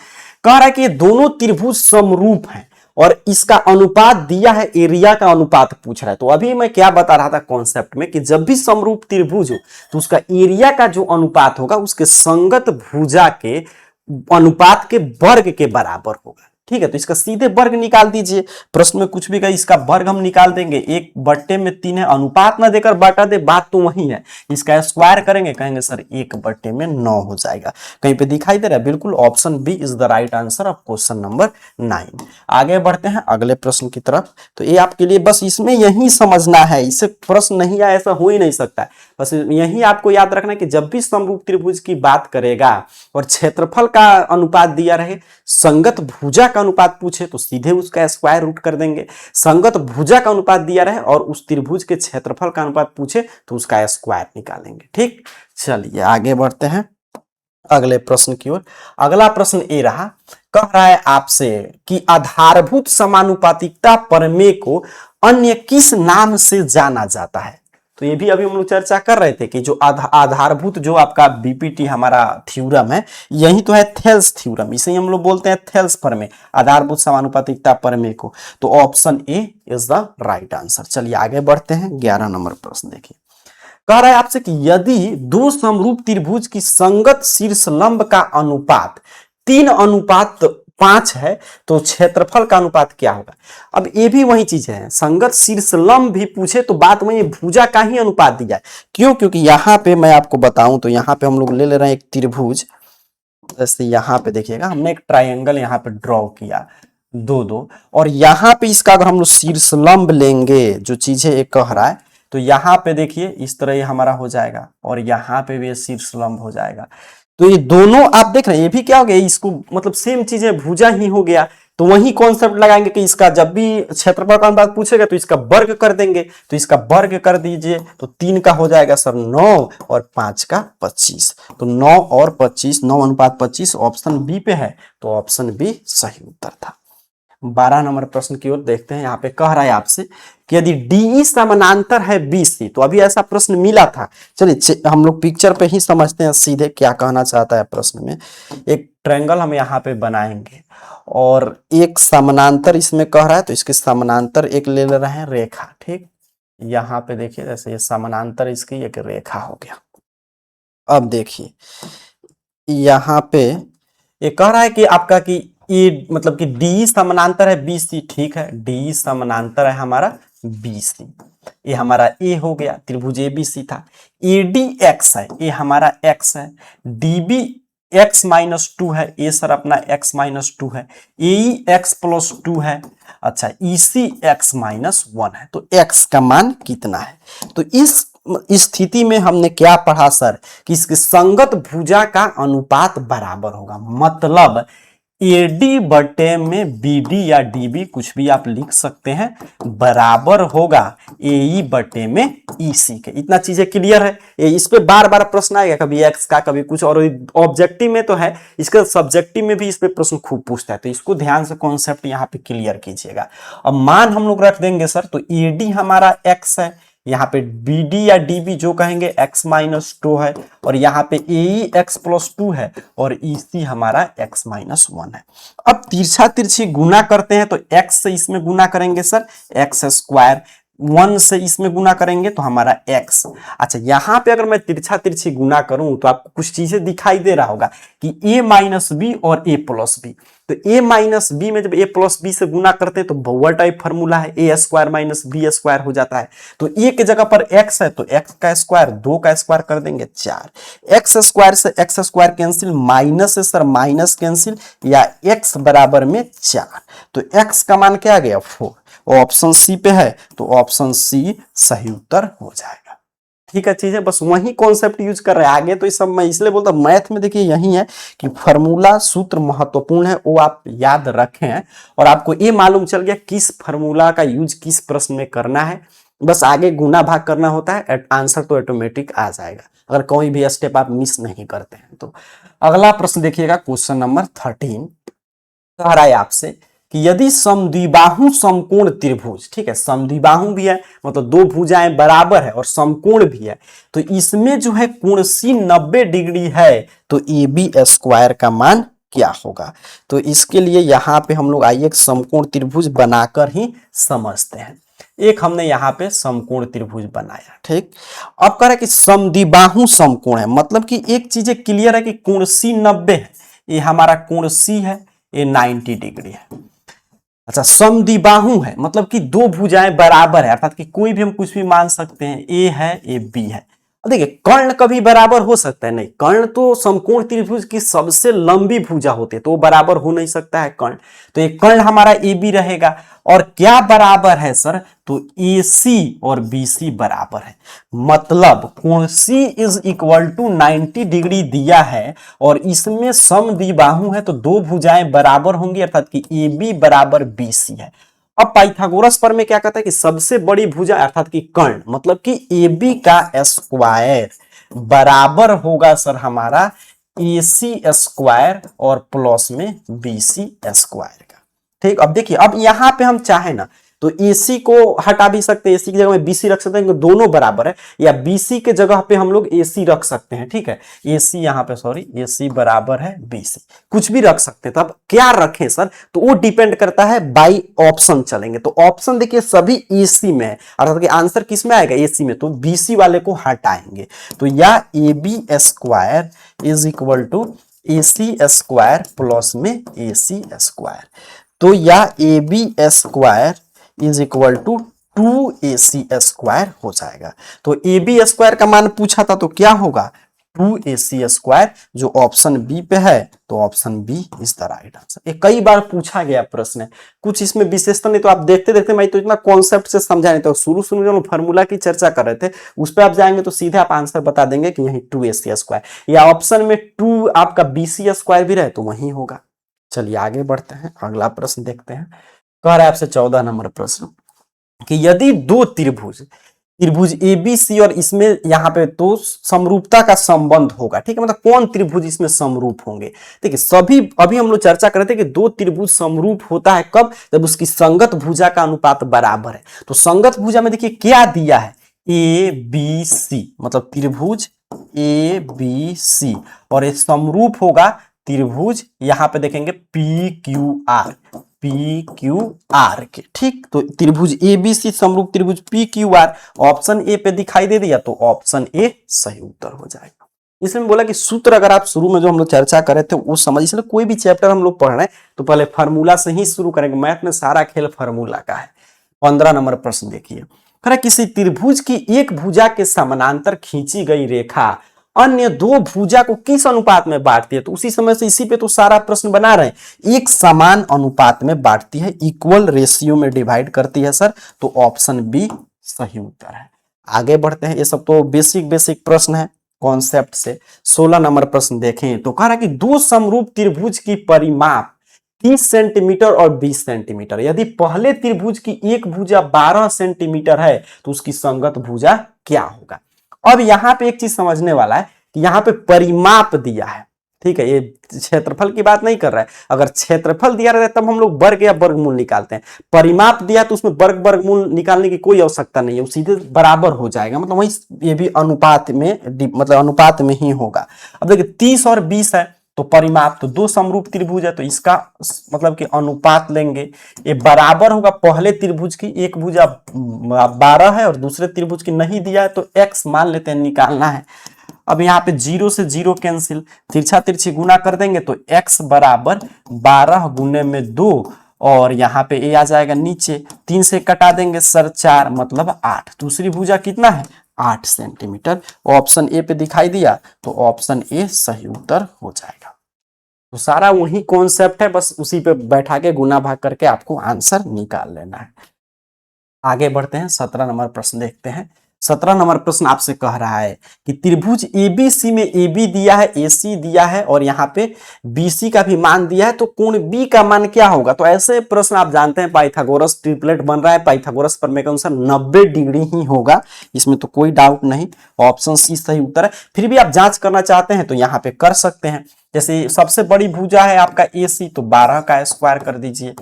कह रहा है कि ये दोनों त्रिभुज समरूप हैं और इसका अनुपात दिया है, एरिया का अनुपात पूछ रहा है। तो अभी मैं क्या बता रहा था कॉन्सेप्ट में कि जब भी समरूप त्रिभुज हो तो उसका एरिया का जो अनुपात होगा उसके संगत भुजा के अनुपात के वर्ग के बराबर होगा। ठीक है, तो इसका सीधे वर्ग निकाल दीजिए, प्रश्न में कुछ भी कही इसका वर्ग हम निकाल देंगे, 1/3 है, अनुपात ना देकर बांटा दे, बात तो वही है। इसका स्क्वायर करेंगे, कहेंगे सर 1/9 हो जाएगा। कहीं पे दिखाई दे रहा है, बिल्कुल option B is the right answer of question number 9। आगे बढ़ते हैं अगले प्रश्न की तरफ। तो ये आपके लिए बस इसमें यही समझना है, इससे प्रश्न नहीं आया ऐसा हो ही नहीं सकता है, बस यही आपको याद रखना है कि जब भी समरूप त्रिभुज की बात करेगा और क्षेत्रफल का अनुपात दिया रहे, संगत भुजा का अनुपात पूछे तो सीधे उसका स्क्वायर रूट कर देंगे, संगत भुजा का अनुपात दिया रहे और उस त्रिभुज के क्षेत्रफल का अनुपात पूछे तो उसका स्क्वायर निकालेंगे। ठीक, चलिए आगे बढ़ते हैं अगले प्रश्न की ओर। अगला प्रश्न ये रहा, कह रहा है आपसे कि आधारभूत समानुपातिकता प्रमेय को अन्य किस नाम से जाना जाता है। तो ये भी अभी हम लोग चर्चा कर रहे थे कि जो आधारभूत जो आपका बीपीटी हमारा थ्योरम है, यही तो है थेल्स थ्योरम, इसे हम लोग बोलते हैं थेल्स प्रमेय, आधारभूत समानुपातिकता प्रमेय को। तो option A is the right answer. चलिए आगे बढ़ते हैं 11 नंबर प्रश्न देखिए। कह रहा है आपसे कि यदि दो समरूप त्रिभुज की संगत शीर्ष लंब का अनुपात 3:5 5 है तो क्षेत्रफल का अनुपात क्या होगा। अब ये भी वही चीज है, संगत शीर्षलंब भी पूछे तो बात वही भुजा का ही अनुपात दी जाए। क्यों? क्योंकि यहाँ पे मैं आपको बताऊं तो यहाँ पे हम लोग ले रहे हैं एक त्रिभुज। जैसे यहाँ पे देखिएगा हमने एक ट्रायंगल यहाँ पे ड्रॉ किया दो दो, और यहाँ पे इसका अगर हम लोग शीर्षलंब लेंगे, जो चीजें एक कह रहा है, तो यहाँ पे देखिए इस तरह ये हमारा हो जाएगा और यहाँ पे भी शीर्षलंब हो जाएगा। तो ये दोनों आप देख रहे हैं, ये भी क्या हो गया, इसको मतलब सेम चीजें भुजा ही हो गया। तो वही कॉन्सेप्ट लगाएंगे कि इसका जब भी क्षेत्रफल का अनुपात पूछेगा तो इसका वर्ग कर देंगे, तो इसका वर्ग कर दीजिए तो 3 का हो जाएगा सर 9 और 5 का 25। तो 9 और 25, 9:25 ऑप्शन बी पे है, तो ऑप्शन बी सही उत्तर था। 12 नंबर प्रश्न की ओर देखते हैं। यहाँ पे कह रहा है आपसे कि यदि DE समानांतर है BC, तो अभी ऐसा प्रश्न मिला था। चलिए हम लोग पिक्चर पे ही समझते हैं सीधे क्या कहना चाहता है प्रश्न में। एक ट्रायंगल हम यहाँ पे बनाएंगे और एक समानांतर इसमें कह रहा है, तो इसके समानांतर एक ले रहे हैं रेखा। ठीक, यहाँ पे देखिए जैसे ये समानांतर इसकी एक रेखा हो गया। अब देखिए यहाँ पे ये कह रहा है कि आपका कि ये मतलब कि DE समानांतर है BC। ठीक है, DE समानांतर है हमारा BC, ये हमारा A हो गया, त्रिभुज ABC था। AD x है, ये हमारा x है। DB x-2 है, ये सर अपना x-2 है। AE x+2 है। अच्छा, EC x-1 है। तो x का मान कितना है? तो इस स्थिति में हमने क्या पढ़ा सर कि इसके संगत भुजा का अनुपात बराबर होगा। मतलब AD बटे में BD या DB कुछ भी आप लिख सकते हैं, बराबर होगा AE बटे में EC के। इतना चीजें क्लियर है। इस पे बार बार प्रश्न आएगा, कभी x का कभी कुछ, और ऑब्जेक्टिव में तो है, इसका सब्जेक्टिव में भी इस पे प्रश्न खूब पूछता है, तो इसको ध्यान से कॉन्सेप्ट यहाँ पे क्लियर कीजिएगा। अब मान हम लोग रख देंगे सर, तो AD हमारा x है, यहाँ पे BD या DB जो कहेंगे x-2 है, और यहाँ पे AE x+2 है और EC हमारा x-1 है। अब तिरछा तिरछी गुना करते हैं, तो x से इसमें गुना करेंगे सर x², 1 से इसमें गुना करेंगे तो हमारा x। अच्छा, यहाँ पे अगर मैं तिरछा तिरछी गुना करूं तो आपको कुछ चीजें दिखाई दे रहा होगा कि a-b और a+b। तो a-b में जब a+b से गुना करते हैं तो बहुआ टाइप फॉर्मूला है, a² - b² हो जाता है। तो a के जगह पर x है तो x का स्क्वायर, 2 का स्क्वायर कर देंगे 4। x² से x² कैंसिल, माइनस से सर माइनस कैंसिल, या x बराबर में 4। तो x का मान क्या आ गया 4, ऑप्शन सी पे है, तो ऑप्शन सी सही उत्तर हो जाएगा। ठीक है, चीजें बस वही कॉन्सेप्ट यूज कर रहे हैं। आगे तो इस सब मैं इसलिए बोलता हूं, मैथ में देखिए यही है कि फॉर्मूला सूत्र महत्वपूर्ण है, वो आप याद रखें और आपको ये मालूम चल गया किस फॉर्मूला का यूज किस प्रश्न में करना है। बस आगे गुना भाग करना होता है, आंसर तो ऑटोमेटिक आ जाएगा अगर कोई भी स्टेप आप मिस नहीं करते हैं। तो अगला प्रश्न देखिएगा, क्वेश्चन नंबर 13 कह रहा है आपसे कि यदि समद्विबाहु समकोण त्रिभुज, ठीक है, समद्विबाहु भी है मतलब दो भुजाएं बराबर है और समकोण भी है, तो इसमें जो है कोण C 90 डिग्री है, तो AB² का मान क्या होगा। तो इसके लिए यहाँ पे हम लोग आइए एक समकोण त्रिभुज बनाकर ही समझते हैं। एक हमने यहाँ पे समकोण त्रिभुज बनाया, ठीक। अब कह रहा है कि समद्विबाहु समकोण है, मतलब कि एक चीज क्लियर है कि कोण C 90 है, ये हमारा कोण C है, ये 90 डिग्री है। अच्छा, समद्विबाहु है मतलब कि दो भुजाएं बराबर है, अर्थात कि कोई भी हम कुछ भी मान सकते हैं, A है ये B है। अब देखिए कर्ण कभी बराबर हो सकता है नहीं, कर्ण तो समकोण त्रिभुज की सबसे लंबी भुजा होती है, तो वो बराबर हो नहीं सकता है कर्ण। तो ये कर्ण हमारा AB रहेगा, और क्या बराबर है सर, तो AC और BC बराबर है। मतलब कोण C = 90 डिग्री दिया है और इसमें समद्विबाहु है, तो दो भुजाएं बराबर होंगी, अर्थात कि AB बराबर BC है। अब पाइथागोरस पर में क्या कहता है कि सबसे बड़ी भुजा अर्थात कि कर्ण, मतलब कि AB का स्क्वायर बराबर होगा सर हमारा AC² और प्लस में BC² का। ठीक, अब देखिए अब यहां पे हम चाहे ना तो AC को हटा भी सकते हैं, AC की जगह में BC रख सकते हैं, दोनों बराबर है, या BC के जगह पे हम लोग AC रख सकते हैं, ठीक है। AC यहाँ पे सॉरी AC बराबर है BC, कुछ भी रख सकते हैं। तो अब क्या रखें सर, तो वो डिपेंड करता है, बाई ऑप्शन चलेंगे। तो ऑप्शन देखिए सभी AC में है, अर्थात कि आंसर किस में आएगा AC में, तो BC वाले को हटाएंगे। तो या AB² = AC स्क्वायर प्लस में AC स्क्वायर, तो या AB square is equal to 2AC square हो जाएगा। तो AB स्क्वायर का मान पूछा था तो क्या होगा 2AC स्क्वायर, जो ऑप्शन बी पे है, तो option B is the right answer. ये कई बार पूछा गया प्रश्न है, कुछ इसमें विशेषता नहीं, तो आप देखते देखते मैं तो इतना कॉन्सेप्ट से समझा नहीं, तो शुरू शुरू में फॉर्मूला की चर्चा कर रहे थे उस पर आप जाएंगे तो सीधे आप आंसर बता देंगे कि यही 2AC स्क्वायर, या ऑप्शन में 2 आपका BC स्क्वायर भी रहे तो वही होगा। चलिए आगे बढ़ते हैं, अगला प्रश्न देखते हैं। कह रहा है आपसे 14 नंबर प्रश्न कि यदि दो त्रिभुज त्रिभुज ABC और इसमें यहाँ पे तो समरूपता का संबंध होगा, ठीक है, मतलब कौन त्रिभुज इसमें समरूप होंगे। देखिए सभी अभी हम लोग चर्चा कर रहे थे कि दो त्रिभुज समरूप होता है कब, जब उसकी संगत भुजा का अनुपात बराबर है। तो संगत भुजा में देखिए क्या दिया है ABC, मतलब त्रिभुज ABC, और ये समरूप होगा त्रिभुज यहाँ पे देखेंगे PQR के, ठीक। तो त्रिभुज ABC समरूप त्रिभुज PQR, ऑप्शन ए पे दिखाई दे दिया तो ऑप्शन ए सही उत्तर हो जाएगा। इसमें बोला कि सूत्र अगर आप शुरू में जो हम लोग चर्चा कर रहे थे वो समझ, इसलिए कोई भी चैप्टर हम लोग पढ़ रहे हैं तो पहले फार्मूला से ही शुरू करेंगे, मैथ में सारा खेल फार्मूला का है। 15 नंबर प्रश्न देखिए, किसी त्रिभुज की एक भुजा के समानांतर खींची गई रेखा अन्य दो भुजा को किस अनुपात में बांटती है। तो उसी समय से इसी पे तो सारा प्रश्न बना रहे हैं, एक समान अनुपात में बांटती है, इक्वल रेशियो में डिवाइड करती है सर, तो ऑप्शन बी सही उत्तर है। आगे बढ़ते हैं, ये सब तो बेसिक प्रश्न है कॉन्सेप्ट से। 16 नंबर प्रश्न देखें तो कह रहा है कि दो समरूप त्रिभुज की परिमाप 30 सेंटीमीटर और 20 सेंटीमीटर, यदि पहले त्रिभुज की एक भुजा 12 सेंटीमीटर है तो उसकी संगत भुजा क्या होगा। अब यहां पे एक चीज समझने वाला है कि यहां पे परिमाप दिया है, ठीक है, ये क्षेत्रफल की बात नहीं कर रहा है। अगर क्षेत्रफल दिया रहता है तब हम लोग वर्ग या वर्गमूल निकालते हैं, परिमाप दिया तो उसमें वर्ग वर्गमूल निकालने की कोई आवश्यकता नहीं है, वो सीधे बराबर हो जाएगा, मतलब वही ये भी अनुपात में, मतलब अनुपात में ही होगा। अब देखिए 30 और 20 है तो परिमाप, तो दो समरूप त्रिभुज है तो इसका मतलब कि अनुपात लेंगे, ये बराबर होगा पहले त्रिभुज की, एक भुजा 12 है और दूसरे त्रिभुज की नहीं दिया है तो x मान लेते हैं, निकालना है। अब यहाँ पे 0 से 0 कैंसिल, तिरछा तिरछी गुना कर देंगे तो x बराबर 12 गुने में 2, और यहाँ पे a आ जाएगा नीचे, 3 से कटा देंगे सर 4 मतलब 8, दूसरी भुजा कितना है 8 सेंटीमीटर, ऑप्शन ए पे दिखाई दिया तो ऑप्शन ए सही उत्तर हो जाएगा। तो सारा वही कॉन्सेप्ट है, बस उसी पे बैठा के गुना भाग करके आपको आंसर निकाल लेना है। आगे बढ़ते हैं, 17 नंबर प्रश्न देखते हैं। 17 नंबर प्रश्न आपसे कह रहा है कि त्रिभुज ABC में AB दिया है, AC दिया है और यहाँ पे BC का भी मान दिया है, तो कोण B का मान क्या होगा। तो ऐसे प्रश्न आप जानते हैं पाइथागोरस ट्रिपलेट बन रहा है, पाइथागोरस प्रमेय के अनुसार 90 डिग्री ही होगा, इसमें तो कोई डाउट नहीं, ऑप्शन सी सही उत्तर है। फिर भी आप जांच करना चाहते हैं तो यहाँ पे कर सकते हैं, जैसे सबसे बड़ी भुजा है आपका AC तो 12 का स्क्वायर कर दीजिए,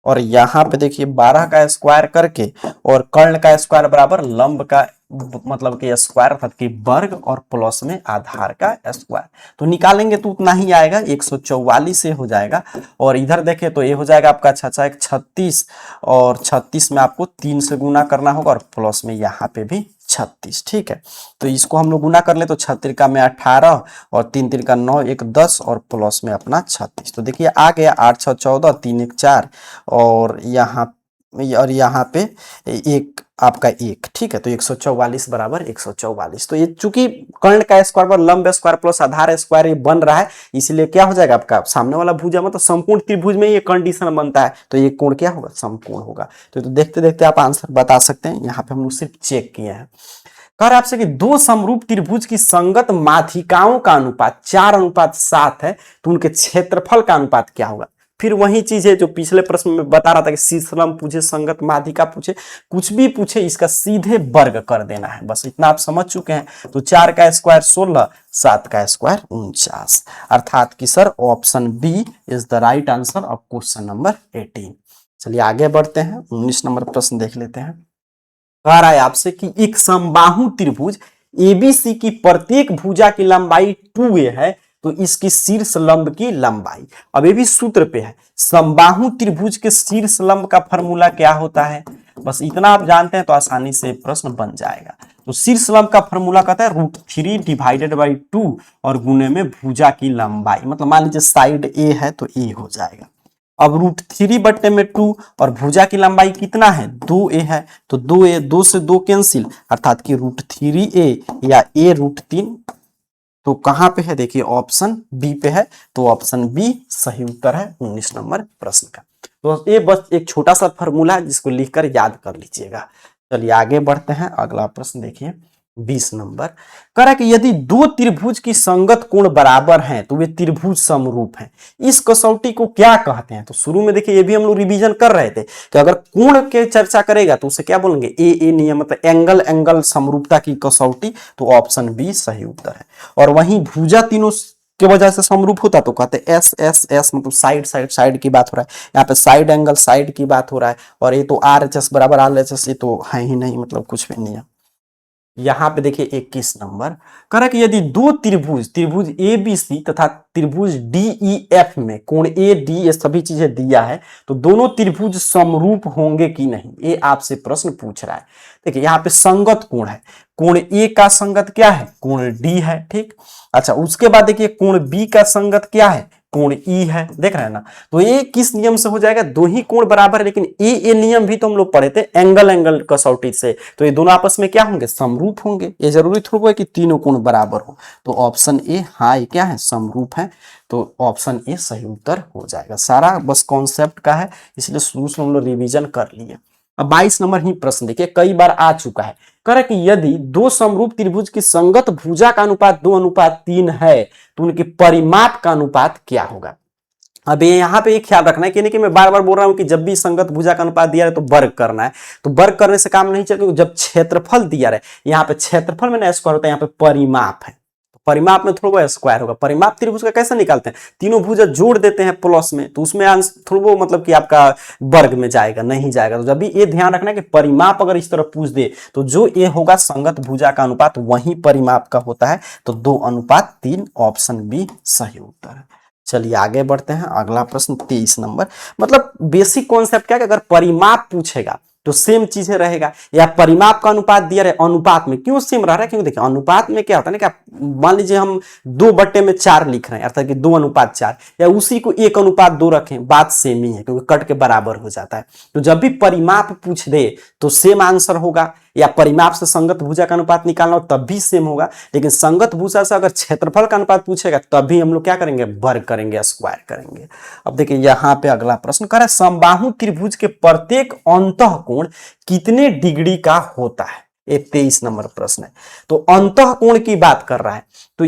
और यहाँ पे देखिए 12 का स्क्वायर करके और कर्ण का स्क्वायर बराबर लंब का मतलब कि स्क्वायर अर्थात कि वर्ग और प्लस में आधार का स्क्वायर, तो निकालेंगे तो उतना ही आएगा 144 से हो जाएगा। और इधर देखें तो ये हो जाएगा आपका 36 और 36 में आपको 3 से गुना करना होगा और प्लस में यहाँ पे भी 36, ठीक है। तो इसको हम लोग गुना कर ले तो 6 त्रिका में 18 और 3 त्रिका 9 1 10 और प्लस में अपना 36, तो देखिए आ गया 8 6 14 3 1 4 और यहाँ पे एक आपका 1, ठीक है। तो 144 बराबर 144, तो ये चूंकि कर्ण का स्क्वायर पर लंब स्क्वायर प्लस आधार स्क्वायर ये बन रहा है, इसलिए क्या हो जाएगा आपका सामने वाला भुजा मतलब समकोण त्रिभुज में ये कंडीशन बनता है, तो ये कोण क्या होगा समकोण होगा। तो देखते देखते आप आंसर बता सकते हैं, यहाँ पे हम लोग सिर्फ चेक किए हैं। कह रहा है आपसे कि दो समरूप त्रिभुज की संगत माध्यिकाओं का अनुपात 4:7 है, तो उनके क्षेत्रफल का अनुपात क्या होगा। फिर वही चीज है जो पिछले प्रश्न में बता रहा था कि शीर्षलंब पूछे, संगत माध्यिका पूछे, कुछ भी पूछे इसका सीधे वर्ग कर देना है, बस इतना आप समझ चुके हैं। तो 4 का स्क्वायर 16, 7 का स्क्वायर 49, अर्थात कि sir option B is the right answer of question number 18। चलिए आगे बढ़ते हैं, 19 नंबर प्रश्न देख लेते हैं। कह रहा है आपसे कि एक समबाहु त्रिभुज ABC की प्रत्येक भुजा की लंबाई 2a है, तो इसकी शीर्ष लंब की लंबाई, अब ये भी सूत्र पे है, समबाहु त्रिभुज के शीर्ष लंब का फॉर्मूला क्या होता है, बस इतना आप जानते हैं तो आसानी से प्रश्न बन जाएगा। तो शीर्ष लंब का फॉर्मूला कहता है √3/2 और गुने में भुजा की लंबाई, मतलब मान लीजिए साइड ए है तो ए हो जाएगा। अब √3/2 और भुजा की लंबाई कितना है 2a है, तो 2a 2 से 2 कैंसिल, अर्थात कि √3a या a√3, तो कहां पे है देखिए ऑप्शन बी पे है, तो ऑप्शन बी सही उत्तर है 19 नंबर प्रश्न का। तो ये बस एक छोटा सा फॉर्मूला है जिसको लिखकर याद कर लीजिएगा। चलिए आगे बढ़ते हैं, अगला प्रश्न देखिए 20 नंबर। कह रहा है कि यदि दो त्रिभुज की संगत कोण बराबर हैं तो वे त्रिभुज समरूप हैं, इस कसौटी को क्या कहते हैं। तो शुरू में देखिए ये भी हम लोग रिवीजन कर रहे थे कि अगर कोण के चर्चा करेगा तो उसे क्या बोलेंगे ए नियम, मतलब एंगल एंगल समरूपता की कसौटी, तो ऑप्शन बी सही उत्तर है। और वहीं भुजा तीनों के वजह से समरूप होता तो कहते एस एस एस, मतलब साइड साइड साइड की बात हो रहा है, यहाँ पे साइड एंगल साइड की बात हो रहा है, और ये तो आर एच एस बराबर आर एच एस, ये तो है ही नहीं, मतलब कुछ भी नहीं है। यहां पे देखिए 21 नंबर कह रहा है कि यदि दो त्रिभुज ए बी सी तथा त्रिभुज डी ई एफ में कोण ए डी ये सभी चीजें दिया है तो दोनों त्रिभुज समरूप होंगे कि नहीं, ये आपसे प्रश्न पूछ रहा है। देखिए यहाँ पे संगत कोण है, कोण ए का संगत क्या है कोण डी है, ठीक। अच्छा उसके बाद देखिए कोण बी का संगत क्या है कोण ई है, देख रहे हैं ना। तो ये किस नियम से हो जाएगा, दो ही कोण बराबर है, लेकिन ए नियम भी तो हम लोग पढ़े थे एंगल एंगल कसौटी से, तो ये दोनों आपस में क्या होंगे समरूप होंगे। ये जरूरी थोड़ा है कि तीनों कोण बराबर हो, तो ऑप्शन ए हाँ ये क्या है समरूप है, तो ऑप्शन ए सही उत्तर हो जाएगा। सारा बस कॉन्सेप्ट का है, इसलिए शुरू से हम लोग रिविजन कर लिए। अब 22 नंबर ही प्रश्न देखिए, कई बार आ चुका है। कह रहा है कि यदि दो समरूप त्रिभुज की संगत भुजा का अनुपात 2:3 है तो उनके परिमाप का अनुपात क्या होगा। अब ये यहाँ पे एक ख्याल रखना है कि मैं बार बार बोल रहा हूं कि जब भी संगत भुजा का अनुपात दिया है तो वर्ग करना है, तो वर्ग करने से काम नहीं चलेगा। जब क्षेत्रफल दिया है, यहाँ पे क्षेत्रफल में ना स्क्वायर होता है, यहाँ पे परिमाप है, परिमाप में थोड़ा स्क्वायर होगा। परिमाप त्रिभुज का कैसे निकालते हैं, तीनों भुजा जोड़ देते हैं प्लस में, तो उसमें थोड़ा मतलब कि आपका वर्ग में जाएगा नहीं जाएगा। तो जब भी ये ध्यान रखना है कि परिमाप अगर इस तरह पूछ दे तो जो ये होगा संगत भुजा का अनुपात वही परिमाप का होता है, तो 2:3 ऑप्शन बी सही उत्तर है। चलिए आगे बढ़ते हैं, अगला प्रश्न 23 नंबर। मतलब बेसिक कॉन्सेप्ट क्या है, अगर परिमाप पूछेगा तो सेम चीजें रहेगा, या परिमाप का अनुपात दिया रहे अनुपात में क्यों सेम रह रहा है, क्योंकि देखिए अनुपात में क्या होता है ना, क्या मान लीजिए हम 2/4 लिख रहे हैं, अर्थात कि 2:4, या उसी को 1:2 रखें, बात सेम ही है क्योंकि कट के बराबर हो जाता है। तो जब भी परिमाप पूछ दे तो सेम आंसर होगा, या परिमाप से संगत भुजा का अनुपात निकालना हो तब भी सेम होगा, लेकिन संगत भुजा से अगर क्षेत्रफल का अनुपात पूछेगा तब भी हम लोग क्या करेंगे वर्ग करेंगे, स्क्वायर करेंगे। अब देखिए यहाँ पे अगला प्रश्न कर रहा है समबाहु त्रिभुज के प्रत्येक अंतः कोण कितने डिग्री का होता है, ये 23 नंबर प्रश्न है। तो अंतः कोण की बात कर रहा है, तो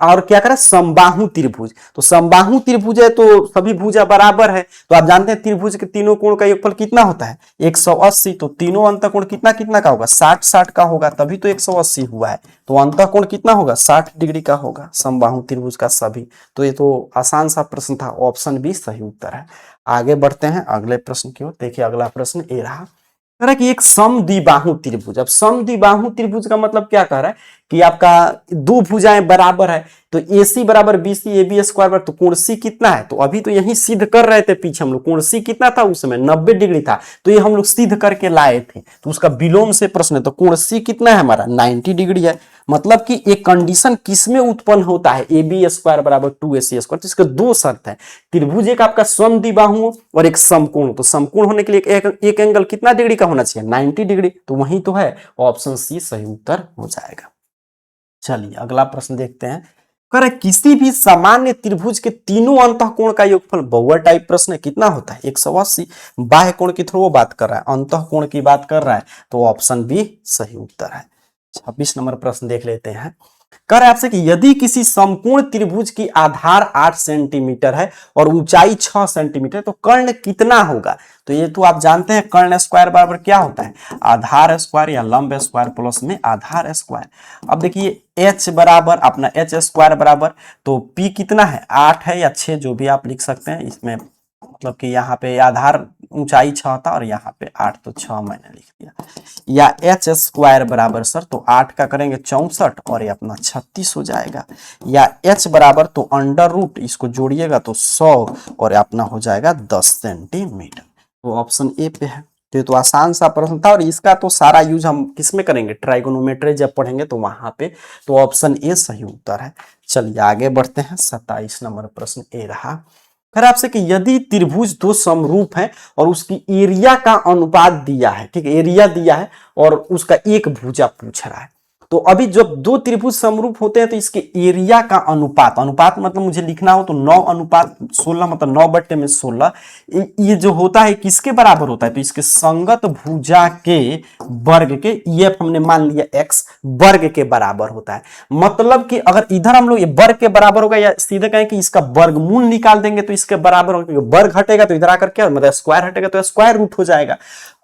और क्या कर रहा है समबाहु त्रिभुज, तो समबाहु त्रिभुज है तो सभी भुजा बराबर है, तो आप जानते हैं त्रिभुज के तीनों कोण का योगफल कितना होता है 180, तो तीनों अंतः कोण कितना कितना का होगा 60-60 का होगा, तभी तो 180 हुआ है। तो अंतः कोण कितना होगा 60 डिग्री का होगा समबाहु त्रिभुज का सभी। तो ये तो आसान सा प्रश्न था, ऑप्शन बी सही उत्तर है। आगे बढ़ते हैं अगले प्रश्न की ओर। देखिए अगला प्रश्न ये रहा, कह रहा है कि एक समद्विबाहु त्रिभुज। अब समद्विबाहु त्रिभुज का मतलब क्या कह रहा है कि आपका दो भुजाएं बराबर है, तो AC बराबर BC AB स्क्वायर बराबर, तो कोण C कितना है, तो अभी तो यही सिद्ध कर रहे थे पीछे हम लोग, कोण C कितना था उस समय 90 डिग्री था, तो ये हम लोग सिद्ध करके लाए थे, तो उसका विलोम से प्रश्न है, तो कोण C कितना है हमारा 90 डिग्री है। मतलब कि एक कंडीशन किसमें उत्पन्न होता है AB स्क्वायर बराबर 2AC स्क्वायर, तो इसके दो शर्त है, त्रिभुज एक आपका समद्विबाहु और एक समकोण, तो समकोण होने के लिए एक एंगल कितना डिग्री का होना चाहिए 90 डिग्री, तो वही तो है, ऑप्शन सी सही उत्तर हो जाएगा। चलिए अगला प्रश्न देखते हैं, कह रहा है किसी भी सामान्य त्रिभुज के तीनों अंतः कोण का योगफल बहुआ टाइप प्रश्न है कितना होता है 180। बाह्य कोण की थोड़ा बात कर रहा है, अंतः कोण की बात कर रहा है, तो ऑप्शन बी सही उत्तर है। 26 नंबर प्रश्न देख लेते हैं, कह रहा है आपसे कि यदि किसी समकोण त्रिभुज की आधार 8 सेंटीमीटर है और ऊंचाई 6 सेंटीमीटर, तो कर्ण कितना होगा। तो ये तो आप जानते हैं कर्ण स्क्वायर बराबर क्या होता है आधार स्क्वायर या लंब स्क्वायर प्लस में आधार स्क्वायर। अब देखिए h बराबर अपना h स्क्वायर बराबर, तो p कितना है 8 है या 6 जो भी आप लिख सकते हैं, इसमें मतलब कि यहाँ पे आधार ऊंचाई 6 था और यहाँ पे 8, तो 6 मैंने लिख दिया, या h स्क्वायर बराबर सर, तो 8 का करेंगे 64 और ये अपना 36 हो जाएगा, या h बराबर तो अंडर रूट इसको जोड़िएगा तो 100 और अपना हो जाएगा 10 सेंटीमीटर, तो ऑप्शन ए पे है। तो ये तो आसान सा प्रश्न था, और इसका तो सारा यूज हम किसमें करेंगे, ट्राइगोनोमेट्री जब पढ़ेंगे तो वहां पे। तो ऑप्शन ए सही उत्तर है। चलिए आगे बढ़ते हैं। 27 नंबर प्रश्न ए रहा। फिर आपसे कि यदि त्रिभुज दो समरूप है और उसकी एरिया का अनुपात दिया है, ठीक है, एरिया दिया है और उसका एक भुजा पूछ रहा है, तो अभी जब दो त्रिभुज समरूप होते हैं तो इसके एरिया का अनुपात, अनुपात मतलब मुझे लिखना हो तो 9:16 मतलब 9/16, ये जो होता है किसके बराबर होता है, तो इसके संगत भुजा के वर्ग के, ये हमने मान लिया x वर्ग के बराबर होता है। मतलब कि अगर इधर हम लोग ये वर्ग के बराबर होगा, या सीधे कहें कि इसका वर्गमूल निकाल देंगे तो इसके बराबर होगा, वर्ग हटेगा तो इधर आकर क्या मतलब स्क्वायर हटेगा तो स्क्वायर रूट हो जाएगा।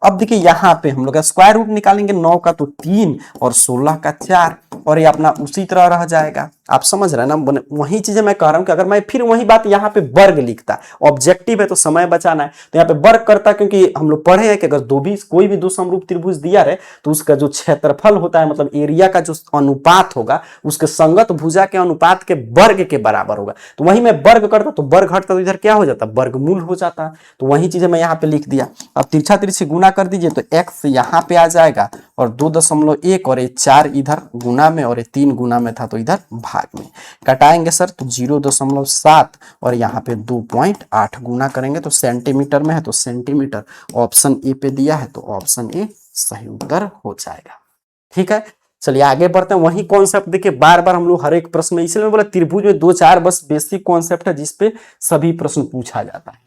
अब देखिए यहां पे हम लोग स्क्वायर रूट निकालेंगे, 9 का तो 3 और 16 का 4, और ये अपना उसी तरह रह जाएगा। आप समझ रहे हैं ना, वही चीजें मैं कह रहा हूं कि अगर मैं फिर वही बात यहाँ पे वर्ग लिखता, ऑब्जेक्टिव है तो समय बचाना है, तो यहाँ पे वर्ग करता, क्योंकि हम लोग पढ़े हैं कि अगर कोई भी दो समरूप त्रिभुज दिया रहे तो उसका जो क्षेत्रफल होता है, मतलब एरिया का जो अनुपात होगा, उसके संगत भुजा के अनुपात के वर्ग के बराबर होगा। तो वही मैं वर्ग करता तो वर्ग हटता तो इधर क्या हो जाता, वर्गमूल हो जाता। तो वही चीजें मैं यहाँ पे लिख दिया। अब तिरछा तिरछी गुना कर दीजिए तो x यहाँ पे आ जाएगा, और 2.1 और ये 4 इधर गुना में, और ये 3 गुना में था तो इधर भाग में। कटाएंगे सर तो 0.7 और यहाँ पे 2.8 गुना करेंगे तो सेंटीमीटर में है तो सेंटीमीटर। ऑप्शन ए पे दिया है तो ऑप्शन ए सही उत्तर हो जाएगा। ठीक है, चलिए आगे बढ़ते हैं। वही कॉन्सेप्ट देखिए बार बार हम लोग हर एक प्रश्न में, इसलिए बोला त्रिभुज में 2-4 बस बेसिक कॉन्सेप्ट है जिसपे सभी प्रश्न पूछा जाता है।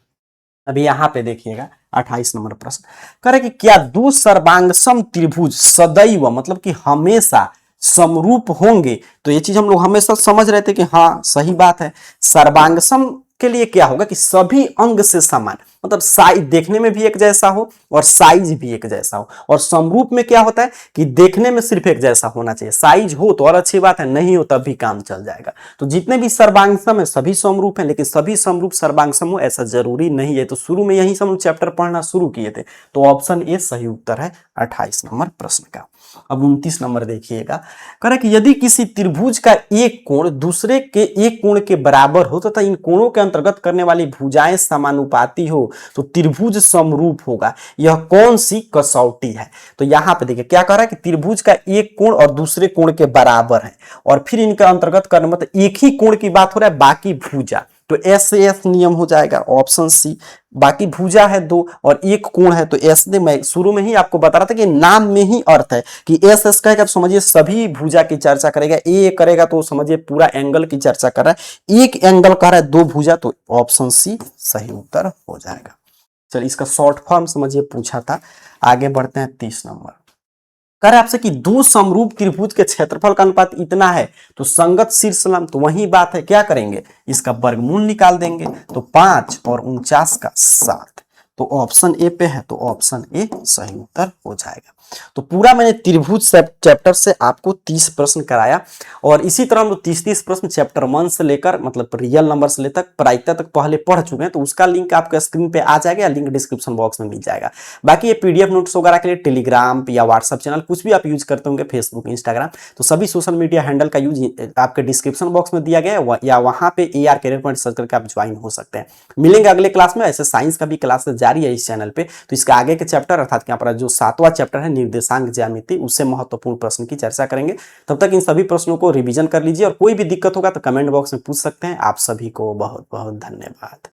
अभी यहाँ पे देखिएगा 28 नंबर प्रश्न करे कि क्या दो सर्वांगसम त्रिभुज सदैव मतलब कि हमेशा समरूप होंगे। तो ये चीज हम लोग हमेशा समझ रहे थे कि हाँ सही बात है। सर्वांगसम के लिए क्या होगा कि सभी अंग से समान, मतलब साइज देखने में भी एक जैसा हो और साइज भी एक जैसा हो। और समरूप में क्या होता है कि देखने में सिर्फ एक जैसा होना चाहिए, साइज हो तो और अच्छी बात है, नहीं हो तब भी काम चल जाएगा। तो जितने भी सर्वांगसम है सभी समरूप हैं, लेकिन सभी समरूप सर्वांगसम हो ऐसा जरूरी नहीं है। तो शुरू में यही हम चैप्टर पढ़ना शुरू किए थे। तो ऑप्शन ए सही उत्तर है 28 नंबर प्रश्न का। अब 29 नंबर देखिएगा, कह रहा है कि यदि किसी त्रिभुज का एक कोण दूसरे के एक कोण के बराबर हो तथा इन कोणों के अंतर्गत करने वाली भुजाएं समानुपाती हो तो त्रिभुज समरूप होगा। यह कौन सी कसौटी है। तो यहां पे देखिए क्या कह रहा है कि त्रिभुज का एक कोण और दूसरे कोण के बराबर है, और फिर इनका अंतर्गत करने मतलब एक ही कोण की बात हो रहा है, बाकी भुजा, तो एस से एस नियम हो जाएगा ऑप्शन सी। बाकी भुजा है 2 और एक कोण है तो एस ने, मैं शुरू में ही आपको बता रहा था कि नाम में ही अर्थ है कि एस एस कहेगा तो समझिए सभी भुजा की चर्चा करेगा, ए करेगा तो समझिए पूरा एंगल की चर्चा कर रहा है। एक एंगल कर रहा है 2 भुजा, तो ऑप्शन सी सही उत्तर हो जाएगा। चलिए इसका शॉर्ट फॉर्म समझिए पूछा था। आगे बढ़ते हैं 30 नंबर, कह रहे आपसे कि दो समरूप त्रिभुज के क्षेत्रफल का अनुपात इतना है तो संगत शीर्ष लंब, तो वही बात है क्या करेंगे इसका वर्गमूल निकाल देंगे तो 5 और 49 का 7। तो ऑप्शन ए पे है तो ऑप्शन ए सही उत्तर हो जाएगा। तो पूरा मैंने त्रिभुज चैप्टर से आपको 30 प्रश्न कराया, और इसी तरह हम लोग 30 प्रश्न चैप्टर 1 से लेकर मतलब रियल नंबर से लेकर प्रायिकता तक पहले पढ़ चुके हैं। तो उसका लिंक आपके स्क्रीन पे आ जाएगा या लिंक डिस्क्रिप्शन बॉक्स में मिल जाएगा। बाकी ये पीडीएफ नोट्स वगैरह के लिए टेलीग्राम या व्हाट्सएप चैनल कुछ भी आप यूज करते होंगे, फेसबुक इंस्टाग्राम, तो सभी सोशल मीडिया हैंडल का यूज आपके डिस्क्रिप्शन बॉक्स में दिया गया है, या वहां पे AR कैरियर पॉइंट सर्च करके आप ज्वाइन हो सकते हैं। मिलेंगे अगले क्लास में। ऐसे साइंस का भी क्लास जारी है इस चैनल पे, तो इसका आगे के चैप्टर अर्थात यहाँ पर जो 7वां चैप्टर है निर्देशांक ज्यामिति, उससे महत्वपूर्ण प्रश्न की चर्चा करेंगे। तब तक इन सभी प्रश्नों को रिवीजन कर लीजिए, और कोई भी दिक्कत होगा तो कमेंट बॉक्स में पूछ सकते हैं। आप सभी को बहुत बहुत धन्यवाद।